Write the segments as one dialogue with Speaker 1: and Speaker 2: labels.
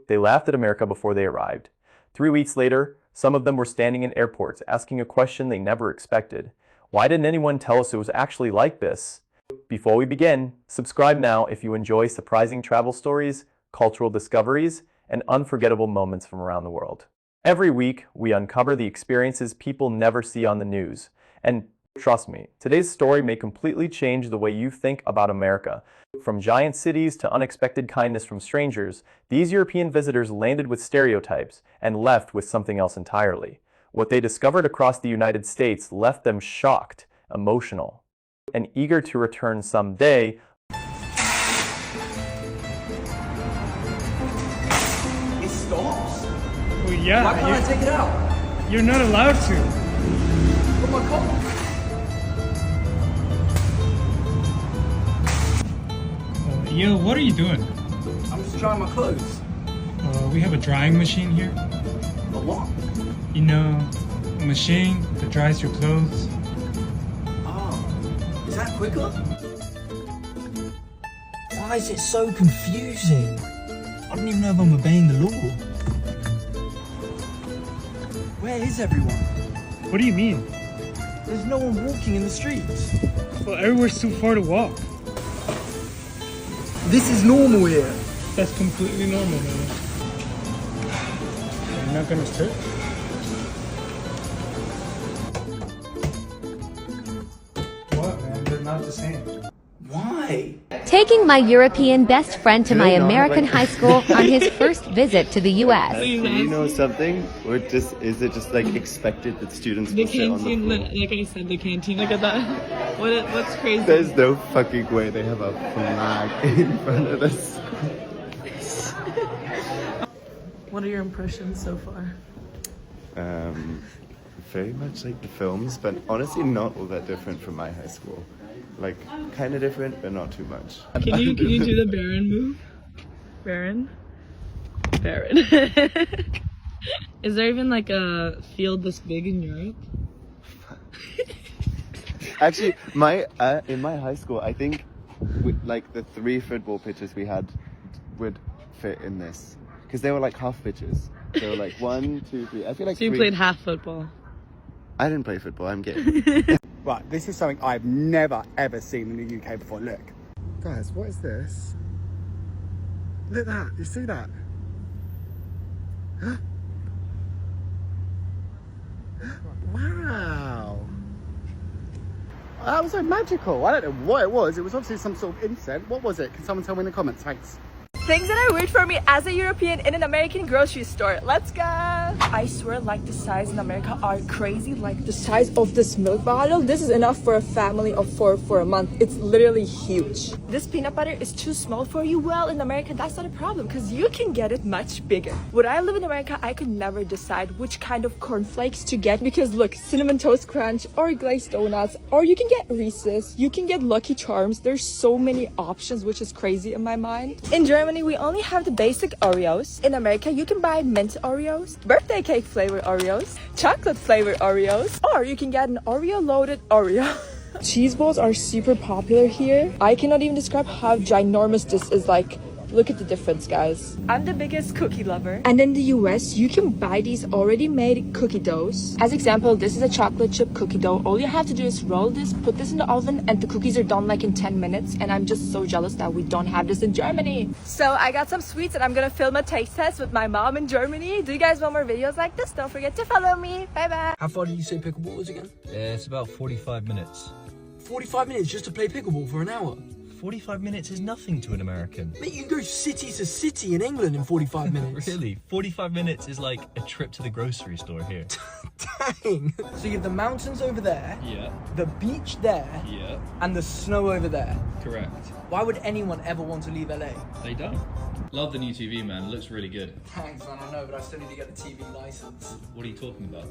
Speaker 1: They laughed at America before they arrived. 3 weeks later, some of them were standing in airports asking a question they never expected. Why didn't anyone tell us it was actually like this? Before we begin, subscribe now if you enjoy surprising travel stories, cultural discoveries, and unforgettable moments from around the world. Every week, we uncover the experiences people never see on the news. And trust me, today's story may completely change the way you think about America. From giant cities to unexpected kindness from strangers, these European visitors landed with stereotypes and left with something else entirely. What they discovered across the United States left them shocked, emotional, and eager to return someday.
Speaker 2: It stops?
Speaker 3: Well, yeah.
Speaker 2: Why can't I take it out?
Speaker 3: You're not allowed to.
Speaker 2: Put my car.
Speaker 3: Yo, what are you doing?
Speaker 2: I'm just drying my clothes.
Speaker 3: We have a drying machine here.
Speaker 2: A what?
Speaker 3: You know, a machine that dries your clothes.
Speaker 2: Oh, is that quicker? Why is it so confusing? I don't even know if I'm obeying the law. Where is everyone?
Speaker 3: What do you mean?
Speaker 2: There's no one walking in the streets.
Speaker 3: Well, everywhere's too far to walk.
Speaker 2: This is normal here.
Speaker 3: That's completely normal, man. You're not gonna search? What, man? They're not the same.
Speaker 2: Why?
Speaker 4: Taking my European best friend to my American high school on his first visit to the U.S.
Speaker 5: Do you know something? Or just is it just like expected that students
Speaker 6: The
Speaker 5: will sit on the
Speaker 6: canteen,
Speaker 5: floor?
Speaker 6: like I said, the canteen. Look at that. What's crazy?
Speaker 5: There's no fucking way they have a flag in front of us.
Speaker 6: What are your impressions so far?
Speaker 5: Very much like the films, but honestly not all that different from my high school. Like, kind of different, but not too much.
Speaker 6: Can you do the Baron move? Baron. Is there even like a field this big in Europe?
Speaker 5: Actually, in my high school, I think like the 3 football pitches we had would fit in this. Because they were like half pitches. They were like 1, 2, 3. I feel like
Speaker 6: So you played half football.
Speaker 5: I didn't play football, I'm gay.
Speaker 7: Right, this is something I've never ever seen in the UK before. Look. Guys, what is this? Look at that, you see that? Wow. That was so magical. I don't know what it was. It was obviously some sort of incense. What was it? Can someone tell me in the comments? Thanks.
Speaker 8: Things that are weird for me as a European in an American grocery store. Let's go! I swear, like, the size in America are crazy. Like the size of this milk bottle, this is enough for a family of 4 for a month. It's literally huge. This peanut butter is too small for you. Well, in America, that's not a problem because you can get it much bigger. Would I live in America, I could never decide which kind of cornflakes to get because look, Cinnamon Toast Crunch or glazed donuts, or you can get Reese's, you can get Lucky Charms. There's so many options, which is crazy in my mind. In Germany, we only have the basic Oreos. In America, you can buy mint Oreos, birthday cake flavor Oreos, chocolate flavor Oreos, or you can get an Oreo loaded Oreo. Cheese balls are super popular here. I cannot even describe how ginormous this is. Like, look at the difference, guys. I'm the biggest cookie lover. And in the US, you can buy these already made cookie doughs. As example, this is a chocolate chip cookie dough. All you have to do is roll this, put this in the oven, and the cookies are done like in 10 minutes. And I'm just so jealous that we don't have this in Germany. So I got some sweets and I'm gonna film a taste test with my mom in Germany. Do you guys want more videos like this? Don't forget to follow me. Bye bye.
Speaker 2: How far did you say pickleball was again?
Speaker 9: It's about 45 minutes.
Speaker 2: 45 minutes just to play pickleball for an hour?
Speaker 9: 45 minutes is nothing to an American.
Speaker 2: Mate, you can go city to city in England in 45 minutes.
Speaker 9: Really? 45 minutes is like a trip to the grocery store here.
Speaker 2: Dang. So you have the mountains over there,
Speaker 9: Yeah.
Speaker 2: the beach there,
Speaker 9: Yeah.
Speaker 2: and the snow over there.
Speaker 9: Correct.
Speaker 2: Why would anyone ever want to leave LA?
Speaker 9: They don't. Love the new TV, man. It looks really good.
Speaker 2: Thanks, man, I know, but I still need to get the TV license.
Speaker 9: What are you talking about?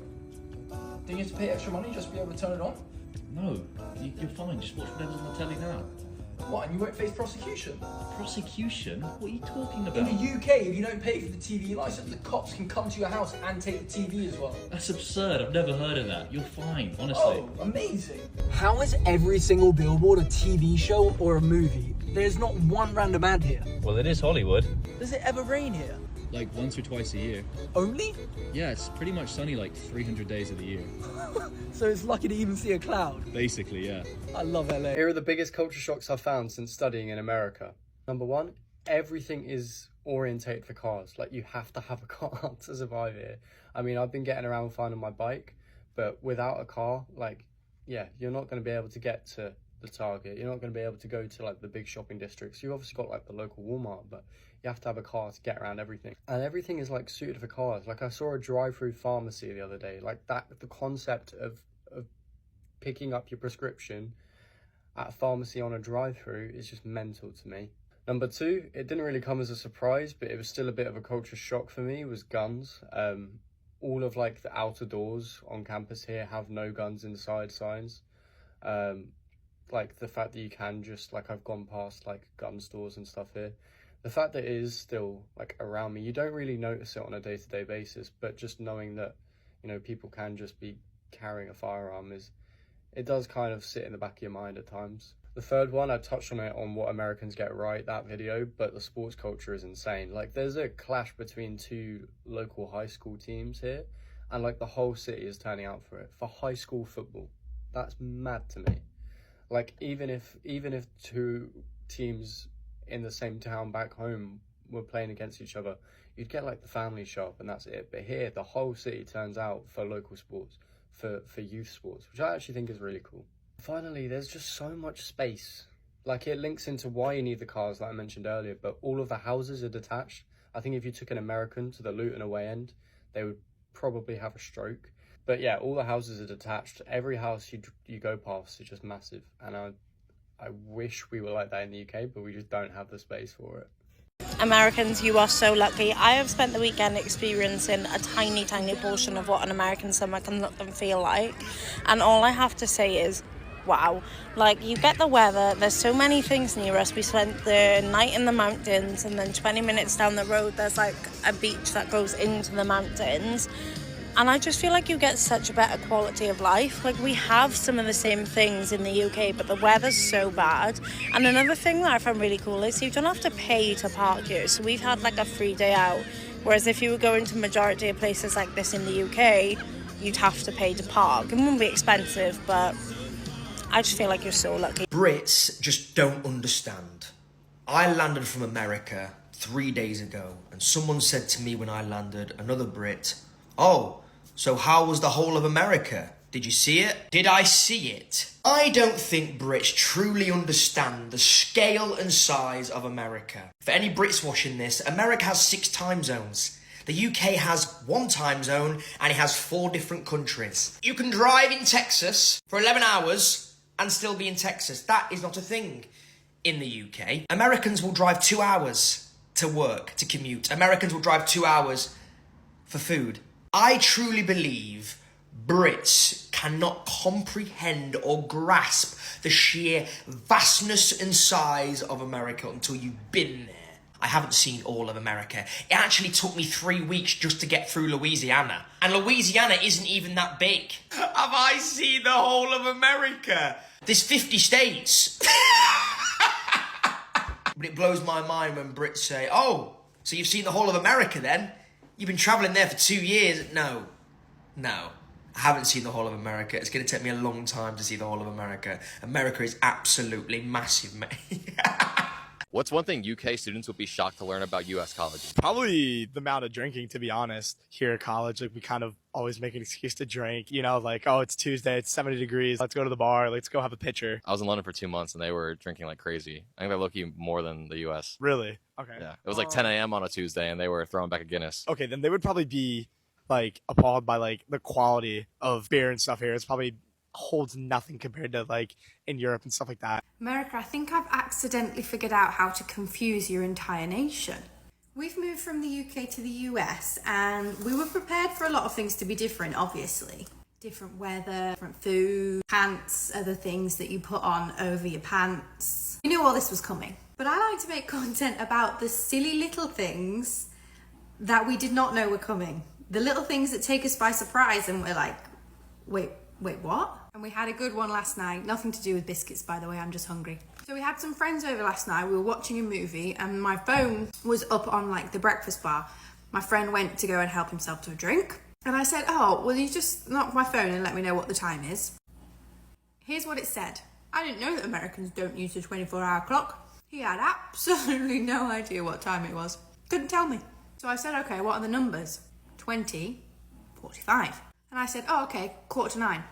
Speaker 2: Don't you have to pay extra money just to be able to turn it on?
Speaker 9: No, you're fine. Just watch whatever's on the telly now.
Speaker 2: What, and you won't face prosecution?
Speaker 9: Prosecution? What are you talking about?
Speaker 2: In the UK, if you don't pay for the TV license, the cops can come to your house and take the TV as well.
Speaker 9: That's absurd. I've never heard of that. You're fine, honestly.
Speaker 2: Oh, amazing. How is every single billboard a TV show or a movie? There's not one random ad here.
Speaker 9: Well, it is Hollywood.
Speaker 2: Does it ever rain here?
Speaker 9: like once or twice a year.
Speaker 2: Only?
Speaker 9: Yeah, it's pretty much sunny like 300 days of the year.
Speaker 2: So it's lucky to even see a cloud.
Speaker 9: Basically, yeah.
Speaker 2: I love LA. Here are the biggest culture shocks I've found since studying in America. Number one, everything is orientated for cars. Like, you have to have a car to survive here. I mean, I've been getting around fine on my bike, but without a car, like, yeah, you're not going to be able to get to the Target. You're not going to be able to go to like the big shopping districts. You've obviously got like the local Walmart, but you have to have a car to get around everything. And everything is like suited for cars. Like, I saw a drive-through pharmacy the other day. Like, that, the concept of picking up your prescription at a pharmacy on a drive-through is just mental to me. Number two, it didn't really come as a surprise, but it was still a bit of a culture shock for me, was guns. All of like the outer doors on campus here have no guns inside signs. Like the fact that you can just, like, I've gone past like gun stores and stuff here. The fact that it is still like around me, you don't really notice it on a day-to-day basis, but just knowing that, you know, people can just be carrying a firearm it does kind of sit in the back of your mind at times. The third one, I touched on it on What Americans Get Right, that video, but the sports culture is insane. Like, there's a clash between two local high school teams here, and like the whole city is turning out for it, for high school football. That's mad to me. Like, even if two teams in the same town back home were playing against each other, you'd get like the family shop and that's it. But here, the whole city turns out for local sports, for youth sports, which I actually think is really cool. Finally, there's just so much space. Like, it links into why you need the cars that I mentioned earlier, but all of the houses are detached. I think if you took an American to the Luton away end, they would probably have a stroke. But yeah, all the houses are detached. Every house you go past is just massive. And I wish we were like that in the UK, but we just don't have the space for it.
Speaker 6: Americans, you are so lucky. I have spent the weekend experiencing a tiny, tiny portion of what an American summer can look and feel like. And all I have to say is, wow. Like, you get the weather, there's so many things near us. We spent the night in the mountains, and then 20 minutes down the road there's like a beach that goes into the mountains. And I just feel like you get such a better quality of life. Like, we have some of the same things in the UK, but the weather's so bad. And another thing that I found really cool is you don't have to pay to park here. So we've had like a free day out, whereas if you were going to majority of places like this in the UK, you'd have to pay to park. It wouldn't be expensive, but I just feel like you're so lucky.
Speaker 10: Brits just don't understand. I landed from America 3 days ago, and someone said to me when I landed, another Brit, "Oh, so how was the whole of America? Did you see it?" Did I see it? I don't think Brits truly understand the scale and size of America. For any Brits watching this, America has 6 time zones. The UK has 1 time zone, and it has 4 different countries. You can drive in Texas for 11 hours and still be in Texas. That is not a thing in the UK. Americans will drive 2 hours to work, to commute. Americans will drive 2 hours for food. I truly believe Brits cannot comprehend or grasp the sheer vastness and size of America until you've been there. I haven't seen all of America. It actually took me 3 weeks just to get through Louisiana. And Louisiana isn't even that big. Have I seen the whole of America? There's 50 states. But it blows my mind when Brits say, "Oh, so you've seen the whole of America then? You've been travelling there for 2 years." No. I haven't seen the whole of America. It's going to take me a long time to see the whole of America. America is absolutely massive, mate.
Speaker 11: What's one thing UK students would be shocked to learn about US colleges?
Speaker 12: Probably the amount of drinking, to be honest. Here at college, like, we kind of always make an excuse to drink, you know, like, oh, it's Tuesday, it's 70 degrees, let's go to the bar, let's go have a pitcher.
Speaker 11: I was in London for 2 months and they were drinking like crazy. I think they're low-key more than the US.
Speaker 12: Really? Okay.
Speaker 11: Yeah. It was like 10 a.m. on a Tuesday and they were throwing back a Guinness.
Speaker 12: Okay, then they would probably be like appalled by like the quality of beer and stuff here. It's probably holds nothing compared to like in Europe and stuff like that.
Speaker 13: America, I think I've accidentally figured out how to confuse your entire nation. We've moved from the UK to the US and we were prepared for a lot of things to be different, obviously. Different weather, different food, pants, other things that you put on over your pants. We knew all this was coming. But I like to make content about the silly little things that we did not know were coming. The little things that take us by surprise and we're like, wait, what? And we had a good one last night. Nothing to do with biscuits, by the way, I'm just hungry. So we had some friends over last night. We were watching a movie and my phone was up on like the breakfast bar. My friend went to go and help himself to a drink. And I said, oh, will you just knock my phone and let me know what the time is? Here's what it said. I didn't know that Americans don't use the 24-hour clock. He had absolutely no idea what time it was. Couldn't tell me. So I said, okay, what are the numbers? 20, 45. And I said, oh, okay, 9:15.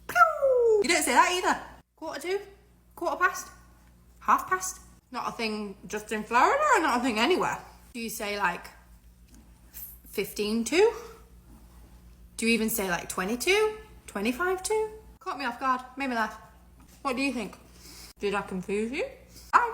Speaker 13: Pew! You don't say that either. 1:45, 1:15, 1/2. Not a thing just in Florida or not a thing anywhere? Do you say like 15 to? Do you even say like 22, 25 to? Caught me off guard, made me laugh. What do you think? Did I confuse you? Bye.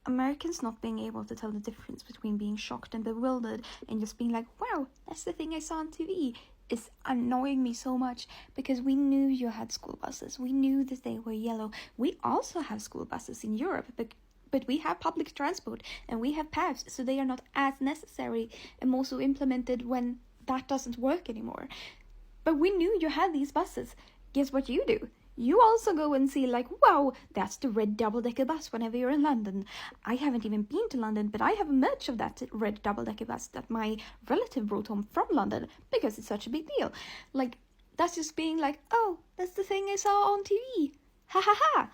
Speaker 14: Americans not being able to tell the difference between being shocked and bewildered and just being like, wow, that's the thing I saw on TV, is annoying me so much, because we knew you had school buses. We knew that they were yellow. We also have school buses in Europe, but we have public transport and we have PAVs, so they are not as necessary and also implemented when that doesn't work anymore. But we knew you had these buses. Guess what you do? You also go and see like, wow, that's the red double-decker bus whenever you're in London. I haven't even been to London, but I have merch of that red double-decker bus that my relative brought home from London because it's such a big deal. Like, that's just being like, oh, that's the thing I saw on TV. Ha ha ha.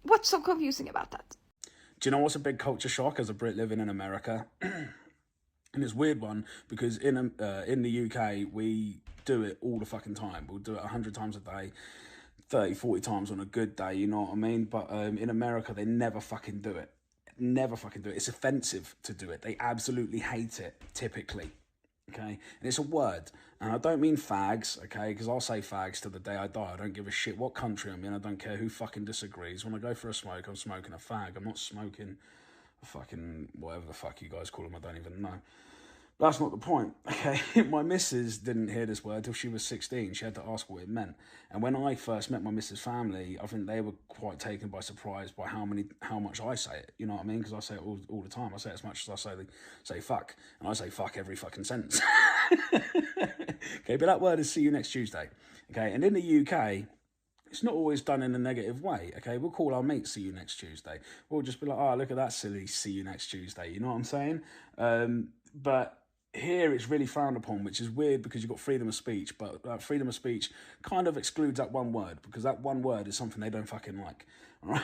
Speaker 14: What's so confusing about that?
Speaker 15: Do you know what's a big culture shock as a Brit living in America? And it's a weird one, because in the UK, we do it all the fucking time. We'll do it 100 times a day, 30, 40 times on a good day, you know what I mean? But in America, they never fucking do it. Never fucking do it. It's offensive to do it. They absolutely hate it, typically. Okay? And it's a word. And I don't mean fags, okay? Because I'll say fags till the day I die. I don't give a shit what country I'm in. I don't care who fucking disagrees. When I go for a smoke, I'm smoking a fag. I'm not smoking a fucking whatever the fuck you guys call them. I don't even know. That's not the point, okay? My missus didn't hear this word till she was 16. She had to ask what it meant. And when I first met my missus' family, I think they were quite taken by surprise by how much I say it. You know what I mean? Because I say it all the time. I say it as much as I say fuck. And I say fuck every fucking sentence. Okay, but that word is see you next Tuesday. Okay, and in the UK, it's not always done in a negative way, okay? We'll call our mates see you next Tuesday. We'll just be like, oh, look at that silly see you next Tuesday. You know what I'm saying? But here it's really frowned upon, which is weird because you've got freedom of speech, but freedom of speech kind of excludes that one word, because that one word is something they don't fucking like. Right?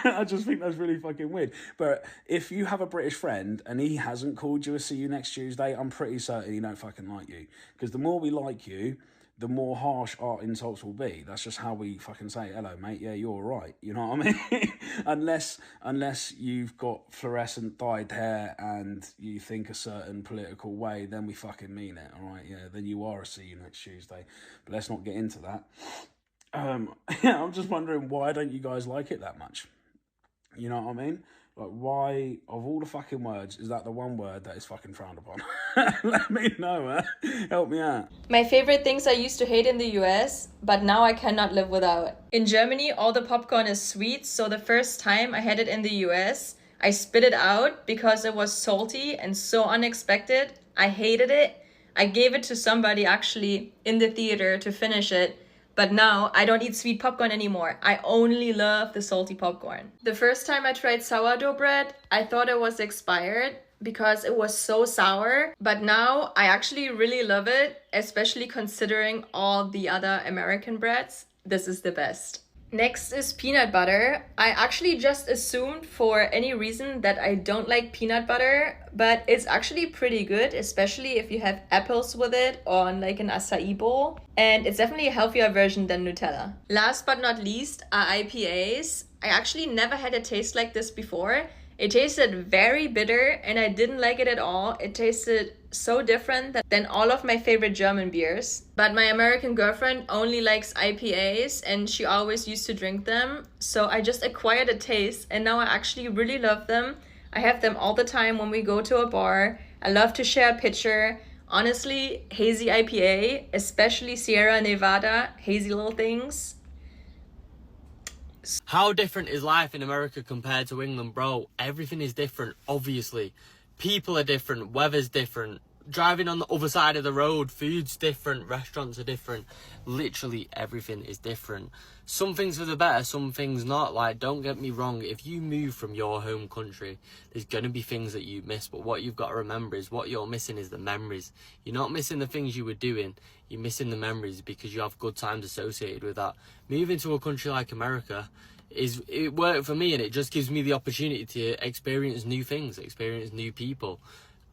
Speaker 15: I just think that's really fucking weird. But if you have a British friend and he hasn't called you a see you next Tuesday, I'm pretty certain he don't fucking like you. Because the more we like you, the more harsh our insults will be. That's just how we fucking say, hello, mate, yeah, you're all right. You know what I mean? unless you've got fluorescent dyed hair and you think a certain political way, then we fucking mean it, all right? Yeah, then you are a see you next Tuesday. But let's not get into that. Yeah, I'm just wondering, why don't you guys like it that much? You know what I mean? Like, why, of all the fucking words, is that the one word that is fucking frowned upon? Let me know, man. Help me out.
Speaker 16: My favorite things I used to hate in the US, but now I cannot live without. In Germany, all the popcorn is sweet, so the first time I had it in the US, I spit it out because it was salty and so unexpected. I hated it. I gave it to somebody actually in the theater to finish it. But now I don't eat sweet popcorn anymore. I only love the salty popcorn. The first time I tried sourdough bread, I thought it was expired because it was so sour. But now I actually really love it, especially considering all the other American breads. This is the best. Next is peanut butter. I actually just assumed for any reason that I don't like peanut butter, but it's actually pretty good, especially if you have apples with it on like an acai bowl. And it's definitely a healthier version than Nutella. Last but not least are IPAs. I actually never had a taste like this before. It tasted very bitter and I didn't like it at all. It tasted so different than all of my favorite German beers. But my American girlfriend only likes IPAs and she always used to drink them. So I just acquired a taste and now I actually really love them. I have them all the time when we go to a bar. I love to share a pitcher. Honestly, hazy IPA, especially Sierra Nevada, hazy little things.
Speaker 17: How different is life in America compared to England, bro? Everything is different, obviously. People are different, weather's different, driving on the other side of the road, food's different, restaurants are different, literally everything is different. Some things for the better, some things not. Like, don't get me wrong, if you move from your home country, there's going to be things that you miss, but what you've got to remember is what you're missing is the memories. You're not missing the things you were doing, you're missing the memories because you have good times associated with that. Moving to a country like America, it worked for me, and it just gives me the opportunity to experience new things, experience new people,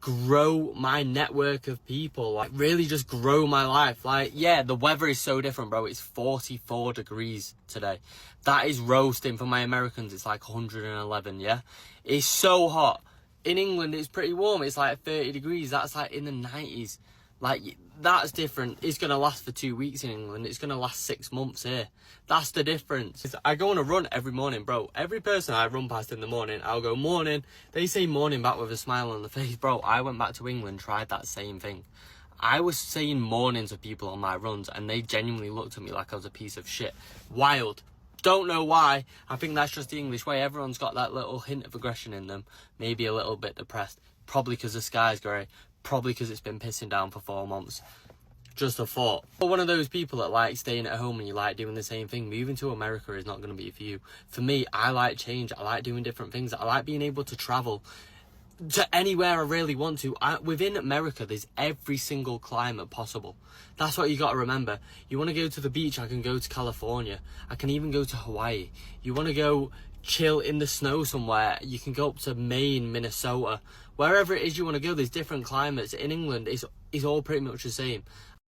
Speaker 17: grow my network of people, like really just grow my life. Like, yeah, the weather is so different, bro. It's 44 degrees today. That is roasting. For my Americans, it's like 111. Yeah, it's so hot. In England, it's pretty warm. It's like 30 degrees. That's like in the 90s. Like, that's different. It's going to last for 2 weeks in England. It's going to last 6 months here. That's the difference. I go on a run every morning, bro. Every person I run past in the morning, I'll go, morning. They say morning back with a smile on the face. Bro, I went back to England, tried that same thing. I was saying mornings to people on my runs, and they genuinely looked at me like I was a piece of shit. Wild. Don't know why. I think that's just the English way. Everyone's got that little hint of aggression in them. Maybe a little bit depressed. Probably because the sky's grey. Probably because it's been pissing down for 4 months. Just a thought. But one of those people that like staying at home and you like doing the same thing, moving to America is not going to be for you. For me, I like change. I like doing different things. I like being able to travel to anywhere I really want to. Within America, there's every single climate possible. That's what you got to remember. You want to go to the beach, I can go to California. I can even go to Hawaii. You want to go chill in the snow somewhere, you can go up to Maine, Minnesota, wherever it is you want to go. There's different climates. In England, it's all pretty much the same.